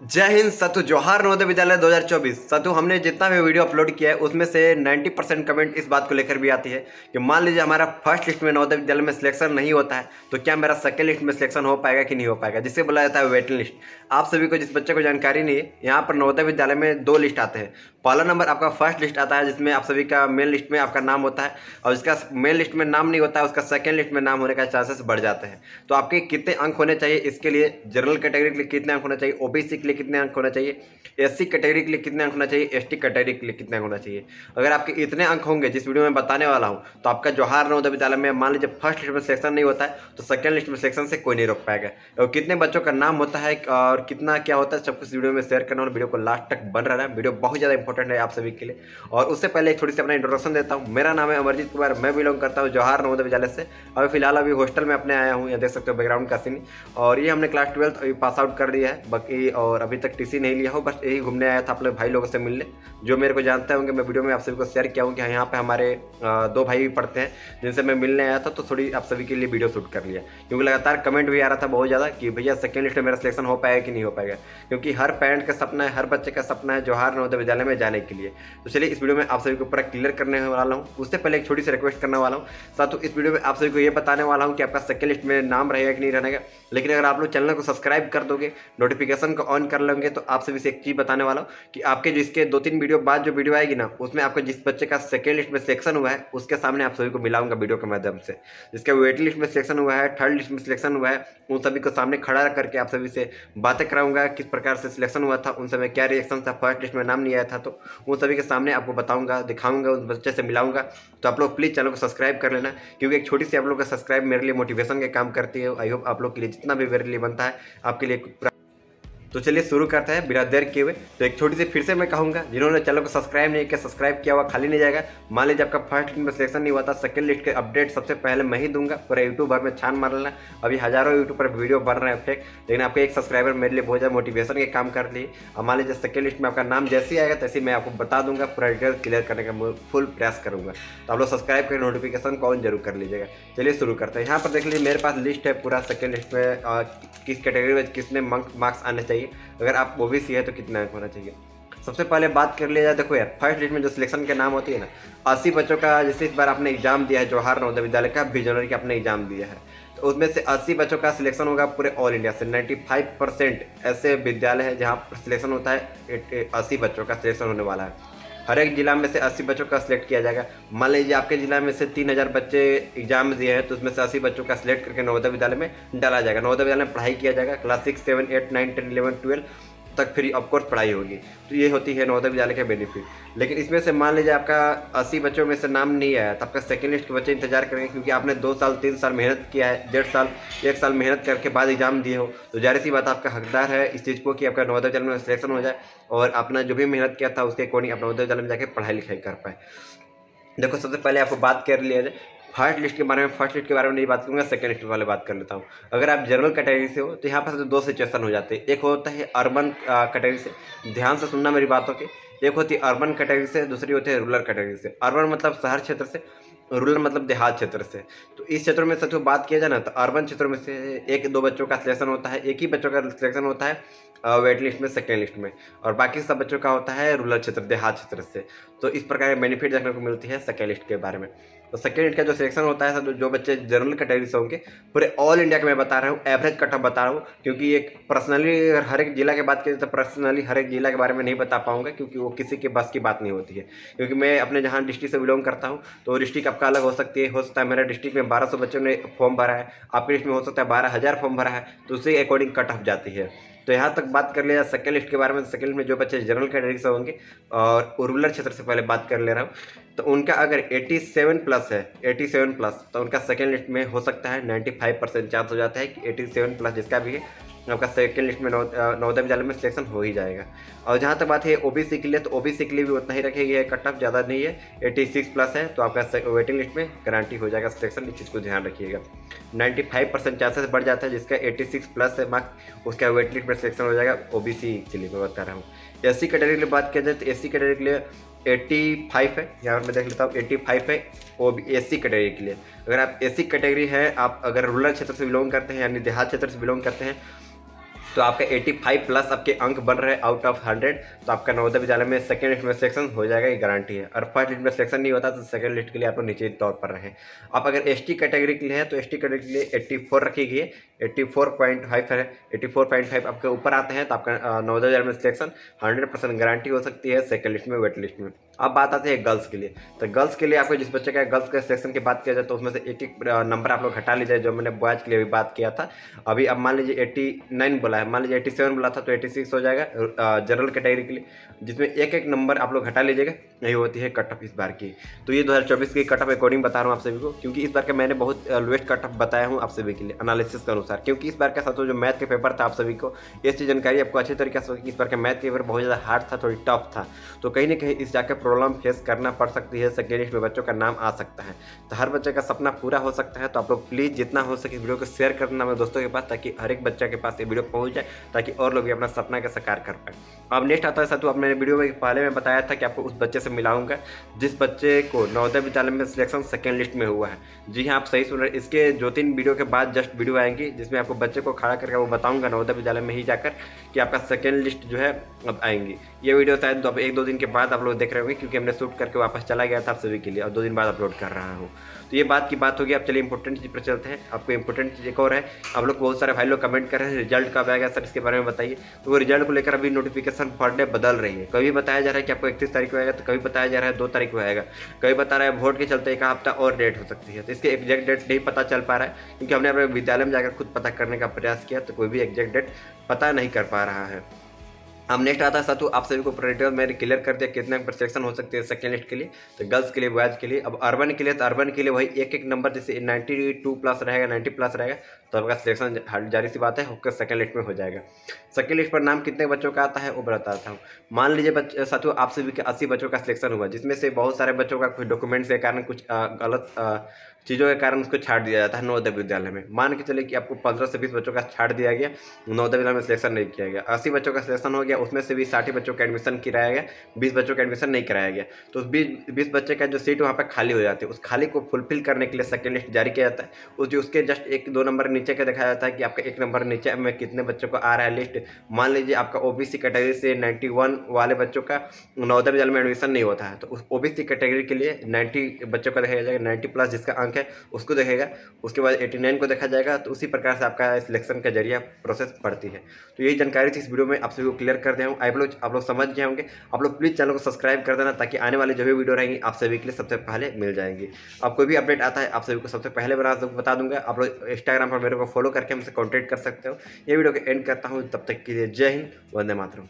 जय हिंद सतु जौहार नवोदय विद्यालय 2024। सतु हमने जितना भी वीडियो अपलोड किया है उसमें से 90% कमेंट इस बात को लेकर भी आती है कि मान लीजिए हमारा फर्स्ट लिस्ट में नवोदय विद्यालय में सिलेक्शन नहीं होता है तो क्या मेरा सेकंड लिस्ट में सिलेक्शन हो पाएगा कि नहीं हो पाएगा, जिसे बोला जाता है वेटिंग लिस्ट। आप सभी को जिस बच्चे को जानकारी नहीं है, यहाँ पर नवोदय विद्यालय में 2 लिस्ट आते हैं। पहला नंबर आपका फर्स्ट लिस्ट आता है जिसमें आप सभी का मेन लिस्ट में आपका नाम होता है, और जिसका मेन लिस्ट में नाम नहीं होता है उसका सेकेंड लिस्ट में नाम होने का चांसेस बढ़ जाते हैं। तो आपके कितने अंक होने चाहिए, इसके लिए जनरल कैटेगरी के लिए कितने अंक होना चाहिए, ओबीसी के लिए कितने अंक होना चाहिए, एससी कैटेगरी के लिए कितने अंक होना चाहिए, एसटी कैटेगरी के लिए कितने अंक होना चाहिए। अगर आपके इतने अंक होंगे जिस वीडियो में बताने वाला हूं, तो आपका जौहार नवोदय विद्यालय में मान लीजिए फर्स्ट लिस्ट में सिलेक्शन नहीं होता है तो सेकंड लिस्ट में सिलेक्शन से कोई नहीं रोक पाएगा। और कितने बच्चों का नाम होता है और कितना क्या होता है सब कुछ वीडियो में शेयर करना, और वीडियो को लास्ट तक बन रहा है। वीडियो बहुत ज़्यादा इंपॉर्टेंट है आप सभी के लिए। और उससे पहले एक थोड़ी सी अपना इंट्रोडक्शन देता हूँ। मेरा नाम है अमरजीत कुमार, मैं बिलोंग करता हूँ जौहार नवोदय विद्यालय से। अभी फिलहाल हॉस्टल में अपने आया हूँ, यहाँ देख सकते हो बैकग्राउंड का सीन। और ये हमने क्लास 12 अभी पास आउट कर दिया है बाकी, और अभी तक टीसी नहीं लिया हूँ, बस यही घूमने आया था अपने भाई लोगों से मिलने। जो मेरे को जानते होंगे, मैं वीडियो में आप सभी को शेयर किया हूँ कि यहाँ पे हमारे 2 भाई भी पढ़ते हैं जिनसे मैं मिलने आया था, तो थोड़ी आप सभी के लिए वीडियो शूट कर लिया। क्योंकि लगातार कमेंट भी आ रहा था बहुत ज़्यादा कि भैया सेकंड लिस्ट में मेरा सिलेक्शन हो पाएगा कि नहीं हो पाएगा, क्योंकि हर पेरेंट का सपना है, हर बच्चे का सपना है जौहार नवोदय विद्यालय में जाने के लिए। तो चलिए इस वीडियो में आप सभी को पूरा क्लियर करने वाला हूँ। उससे पहले एक छोटी सी रिक्वेस्ट करने वाला हूँ साथ, इस वीडियो में आप सभी को ये बताने वाला हूँ कि आपका सेकंड लिस्ट में नाम रहेगा कि नहीं रहेगा। लेकिन अगर आप लोग चैनल को सब्सक्राइब कर दोगे, नोटिफिकेशन को ऑन कर लेंगे, तो आप सभी से एक चीज़ बताने वाला हूँ कि आपके जिसके 2-3 वीडियो बाद जो वीडियो आएगी ना, उसमें आपको जिस बच्चे का सेकंड लिस्ट में सिलेक्शन हुआ है उसके सामने आप सभी को मिलाऊंगा वीडियो के माध्यम से। जिसका वेटिंग लिस्ट में सिलेक्शन हुआ है, थर्ड लिस्ट में सिलेक्शन हुआ है, उन सभी को सामने खड़ा करके आप सभी से बातें कराऊंगा किस प्रकार से सिलेक्शन हुआ था, उन समय क्या रिएक्शन था, फर्स्ट लिस्ट में नाम नहीं आया था, तो उन सभी के सामने आपको बताऊंगा, दिखाऊंगा, उस बच्चे से मिलाऊंगा। तो आप लोग प्लीज़ चैनल को सब्सक्राइब कर लेना, क्योंकि एक छोटी सी आप लोग का सब्सक्राइब मेरे लिए मोटिवेशन का काम करती है। आई होप आप लोग के लिए जितना भी मेरे लिए बनता है आपके लिए। तो चलिए शुरू करते हैं बिना देर किए हुए। तो एक छोटी सी फिर से मैं कहूँगा, जिन्होंने चैनल को सब्सक्राइब नहीं किया, सब्सक्राइब किया हुआ खाली नहीं जाएगा। मान लीजिए आपका फर्स्ट लिस्ट में सिलेक्शन नहीं हुआ था, सेकंड लिस्ट के अपडेट सबसे पहले मैं ही दूंगा। पूरा यूट्यूब भर में छान मार लेना। अभी हज़ारों यूट्यूब पर वीडियो बन रहे हैं फेक, लेकिन आपका एक सब्सक्राइबर मेरे लिए बहुत ज़्यादा मोटिवेशन के काम कर लिए। और मान लीजिए सेकंड लिस्ट में आपका नाम जैसे ही आएगा तैसे मैं आपको बता दूंगा, पूरा डिटेल क्लियर करने का फुल प्रयास करूँगा। तो आप लोग सब्सक्राइब कर नोटिफिकेशन को ऑन जरूर कर लीजिएगा। चलिए शुरू करते हैं। यहाँ पर देख लीजिए मेरे पास लिस्ट है पूरा सेकंड लिस्ट में किस कैटेगरी में कितने मार्क्स आने चाहिए, अगर आप ओबीसी है तो कितना अंक होना चाहिए। सबसे पहले बात कर लिया जाए, देखो यार फर्स्ट लिस्ट में जो सिलेक्शन के नाम होती है ना, 80 बच्चों का, जैसे इस बार आपने एग्जाम दिया है जौहार नवोदय विद्यालय का, 20 जनवरी का आपने एग्जाम दिया है, तो उसमें से 80 बच्चों का सिलेक्शन होगा पूरे ऑल इंडिया से। 95% ऐसे विद्यालय है जहाँ पर सिलेक्शन होता है, 80 बच्चों का सिलेक्शन होने वाला है। हर एक जिला में से 80 बच्चों का सिलेक्ट किया जाएगा। मान लीजिए आपके जिला में से 3000 बच्चे एग्जाम दिए हैं, तो उसमें से 80 बच्चों का सिलेक्ट करके नवोदय विद्यालय में डाला जाएगा। नवोदय विद्यालय में पढ़ाई किया जाएगा, क्लास 6, 7, 8, 9, 10, 11, 12 तक फ्री ऑफकोर्स पढ़ाई होगी। तो ये होती है नवोदय विद्यालय का बेनिफिट। लेकिन इसमें से मान लीजिए आपका 80 बच्चों में से नाम नहीं आया, तो आपका सेकंड लिस्ट के बच्चे इंतजार करेंगे, क्योंकि आपने 2 साल 3 साल मेहनत किया है, 1.5 साल 1 साल मेहनत करके बाद एग्जाम दिए हो, तो जाहिर सी बात आपका हकदार है इस चीज़ को कि आपका नवोदय विद्यालय में सिलेक्शन हो जाए और अपना जो भी मेहनत किया था उसके अकॉर्डिंग आप नवोदय विद्यालय में जाकर पढ़ाई लिखाई कर पाए। देखो सबसे पहले आपको बात कर लिया जाए फर्स्ट लिस्ट के बारे में। फर्स्ट लिस्ट के बारे में नहीं बात करूँगा, सेकंड लिस्ट वाले बात कर लेता हूँ। अगर आप जनरल कैटेगरी से हो तो यहाँ पर 2 सिचुएशन हो जाते हैं। एक होता है अर्बन कैटेगरी से, ध्यान से सुनना मेरी बातों की। एक होती है अर्बन कैटेगरी से, दूसरी होती है रूरल कैटेगरी से। अर्बन मतलब शहर क्षेत्र से, रूरल मतलब देहात क्षेत्र से। तो इस क्षेत्र में सच बात किया जाए ना, तो अर्बन क्षेत्रों में से 1-2 बच्चों का सिलेक्शन होता है, एक ही बच्चों का सिलेक्शन होता है वेट लिस्ट में, सेकेंड लिस्ट में, और बाकी सब बच्चों का होता है रूरल क्षेत्र, देहात क्षेत्र से। तो इस प्रकार के बेनिफिट देखने को मिलती है सेकेंड लिस्ट के बारे में। तो सेकेंड लिस्ट का जो सिलेक्शन होता है सब जो बच्चे जनरल कैटेगरी से होंगे, पूरे ऑल इंडिया के मैं बता रहा हूँ, एवरेज कट ऑफ बता रहा हूँ, क्योंकि एक पर्सनली अगर हर एक जिला की बात करें तो पर्सनली हर एक जिला के बारे में नहीं बता पाऊंगा, क्योंकि वो किसी के बस की बात नहीं होती है। क्योंकि मैं अपने जहाँ डिस्ट्रिक्ट से बिलोंग करता हूँ, तो डिस्ट्रिक्ट आपका अलग हो सकती है। हो सकता है मेरा डिस्ट्रिक्ट में 1200 बच्चों ने फॉर्म भरा है, आपके लिस्ट में हो सकता है 12,000 फॉर्म भरा है, तो उसी अकॉर्डिंग कट ऑफ जाती है। तो यहाँ तक बात कर लिया सेकंड लिस्ट के बारे में। सेकंड लिस्ट में जो बच्चे जनरल कैटेगरी से होंगे और रूरल क्षेत्र से पहले बात कर ले रहा हूँ, तो उनका अगर 87 प्लस है, 87 प्लस, तो उनका सेकंड लिस्ट में हो सकता है 95% चांस हो जाता है कि 87 प्लस जिसका भी है आपका सेकंड लिस्ट में नवोदय विद्यालय में सिलेक्शन हो ही जाएगा। और जहाँ तक बात है ओबीसी के लिए, तो ओबीसी के लिए भी उतना ही रखेगी है, कट ऑफ ज़्यादा नहीं है, 86 प्लस है, तो आपका वेटिंग लिस्ट में गारंटी हो जाएगा सिलेक्शन। इस चीज़ को ध्यान रखिएगा। 95% चांसेस बढ़ जाता है, जिसका 86 प्लस है मार्क्स उसका वेटिंग लिस्ट में सिलेक्शन हो जाएगा। ओबीसी के लिए मैं बता रहा हूँ। एससी कैटेगरी के लिए बात किया जाए तो एससी कैटेगरी के लिए 85 है, यहाँ पर मैं देख लेता हूँ 85 है वो एससी कैटेगरी के लिए। अगर आप एससी कैटेगरी है, आप अगर रूरल क्षेत्र से बिलोंग करते हैं यानी देहात क्षेत्र से बिलोंग करते हैं, तो आपका 85 प्लस आपके अंक बन रहे आउट ऑफ 100, तो आपका नवोदय विद्यालय में सेकंड लिस्ट में सिलेक्शन हो जाएगा, ये गारंटी है। और फर्स्ट लिस्ट में सिलेक्शन नहीं होता तो सेकंड लिस्ट के लिए आप लोग नीचे तौर पर रहे। आप अगर एसटी कैटेगरी के लिए है तो एसटी कैटेगरी के लिए 84 रखी गई है, 84.5 है, 84.5 आपके ऊपर आते हैं तो आपका नवोदय विद्यालय में सिलेक्शन 100% गारंटी हो सकती है सेकंड लिस्ट में, वेट लिस्ट में। अब बात आती है गर्ल्स के लिए, तो गर्ल्स के लिए आपको जिस बच्चे का गर्ल्स के सिलेक्शन की बात किया जाए तो उसमें से एक एक नंबर आप लोग हटा लीजिए, जो मैंने बॉयज़ के लिए भी बात किया था। अभी अब मान लीजिए 89 बोला है, मान लीजिए 87 बोला था तो 86 हो जाएगा जनरल कैटेगरी के लिए, जिसमें एक एक नंबर आप लोग हटा लीजिएगा। यही होती है कट ऑफ इस बार की। तो ये 2024 की कट ऑफ अकॉर्डिंग बता रहा हूँ आप सभी को, क्योंकि इस बार का मैंने बहुत लोएस्ट कट ऑफ बताया हूँ आप सभी के लिए एनालिसिस के अनुसार, क्योंकि इस बार का साथ जो मैथ के पेपर था आप सभी को ये चीज़ जानकारी आपको अच्छी तरीके से होगी। इस बार का मैथ के पेपर बहुत ज़्यादा हार्ड था, थोड़ी टफ था, तो कहीं ना कहीं इस जाकर प्रॉब्लम फेस करना पड़ सकती है, सेकेंड लिस्ट में बच्चों का नाम आ सकता है। तो हर बच्चे का सपना पूरा हो सकता है, तो आप लोग प्लीज़ जितना हो सके वीडियो को शेयर करना मेरे दोस्तों के पास, ताकि हर एक बच्चे के पास ये वीडियो पहुंच जाए, ताकि और लोग भी अपना सपना का साकार कर पाए। अब नेक्स्ट आता है साथू, आपने वीडियो में पहले में बताया था कि आपको उस बच्चे से मिलाऊंगा जिस बच्चे को नवोदय विद्यालय में सिलेक्शन सेकेंड लिस्ट में हुआ है। जी हाँ, आप सही सुन रहे हैं। इसके 2-3 वीडियो के बाद जस्ट वीडियो आएंगी जिसमें आपको बच्चे को खड़ा करके वो बताऊंगा नवोदय विद्यालय में ही जाकर कि आपका सेकेंड लिस्ट जो है अब आएंगी। ये वीडियो शायद 1-2 दिन के बाद आप लोग देख रहे होंगे, क्योंकि हमने शूट करके वापस चला गया था आप सभी के लिए, और 2 दिन बाद अपलोड कर रहा हूँ। तो ये बात की बात होगी। अब चलिए इंपॉर्टेंट चीज़ पर चलते हैं। आपको इंपॉर्टेंट चीज़ एक और है, आप लोग बहुत सारे भाई लोग कमेंट कर रहे हैं रिजल्ट कब आएगा सर, इसके बारे में बताइए। तो वो रिजल्ट को लेकर अभी नोटिफिकेशन पर डे बदल रही है। कभी बताया जा रहा है कि आपको 31 तारीख को आएगा, तो कभी बताया जा रहा है 2 तारीख को आएगा, कभी बता रहा है वोट के चलते एक हफ्ता और डेट हो सकती है। तो इसके एग्जैक्ट डेट नहीं पता चल पा रहा है, क्योंकि हमने अपने विद्यालय में जाकर खुद पता करने का प्रयास किया, तो कोई भी एग्जैक्ट डेट पता नहीं कर पा रहा है। अब नेक्स्ट आता है साथू, आप सभी को डिटेल मैंने क्लियर कर दिया कितना पर सिलेक्शन हो सकती है सेकेंड लिस्ट के लिए, तो गर्ल्स के लिए, बॉयज़ के लिए। अब अर्बन के लिए, तो अर्बन के लिए वही एक एक नंबर जैसे 92 प्लस रहेगा, 90 प्लस रहेगा, तो आपका सिलेक्शन जारी सी बात है होकर सेकेंड लिस्ट में हो जाएगा। सेकेंड लिस्ट पर नाम कितने बच्चों का आता है वो बताता हूँ। मान लीजिए साथियों आप सभी के 80 बच्चों का सिलेक्शन हुआ, जिसमें से बहुत सारे बच्चों का कुछ डॉक्यूमेंट्स के कारण, कुछ गलत चीज़ों के कारण उसको छाड़ दिया जाता है नवोदय विद्यालय में। मान के चलिए कि आपको 15 से 20 बच्चों का छाड़ दिया गया, नवोदय विद्यालय में सिलेक्शन नहीं किया गया, 80 बच्चों का सिलेक्शन हो गया, उसमें से भी 60 बच्चों का एडमिशन कराया गया, 20 बच्चों का एडमिशन नहीं कराया गया, तो उस 20 बच्चे का जो सीट वहाँ पर खाली हो जाती है, उस खाली को फुलफिल करने के लिए सेकेंड लिस्ट जारी किया जाता है। उसके जस्ट 1-2 नंबर नीचे का दिखाया जाता है कि आपका 1 नंबर नीचे में कितने बच्चों को आ रहा है लिस्ट। मान लीजिए आपका ओबीसी कैटेगरी से 91 वाले बच्चों का नवोदय विद्यालय में एडमिशन नहीं होता है, तो उस ओबीसी कैटेगरी के लिए 90 बच्चों का देखा जाएगा, 90 प्लस जिसका अंक है उसको देखेगा, उसके बाद 89 को देखा जाएगा। तो उसी प्रकार से आपका सिलेक्शन का जरिया प्रोसेस पड़ती है। तो यही जानकारी थी इस वीडियो में, आप सभी को क्लियर कर दिया हूँ। आप लोग समझ गए होंगे। आप लोग प्लीज़ चैनल को सब्सक्राइब कर देना, ताकि आने वाली जो भी वीडियो रहेंगी आप सभी के लिए सबसे पहले मिल जाएंगी। अब कोई भी अपडेट आता है आप सभी को सबसे पहले बता दूंगा। आप लोग इंस्टाग्राम पर मेरे को फॉलो करके हमसे कॉन्टैक्ट कर सकते हो। ये वीडियो को एंड करता हूँ, तब तक के लिए जय हिंद, वंदे मातरम।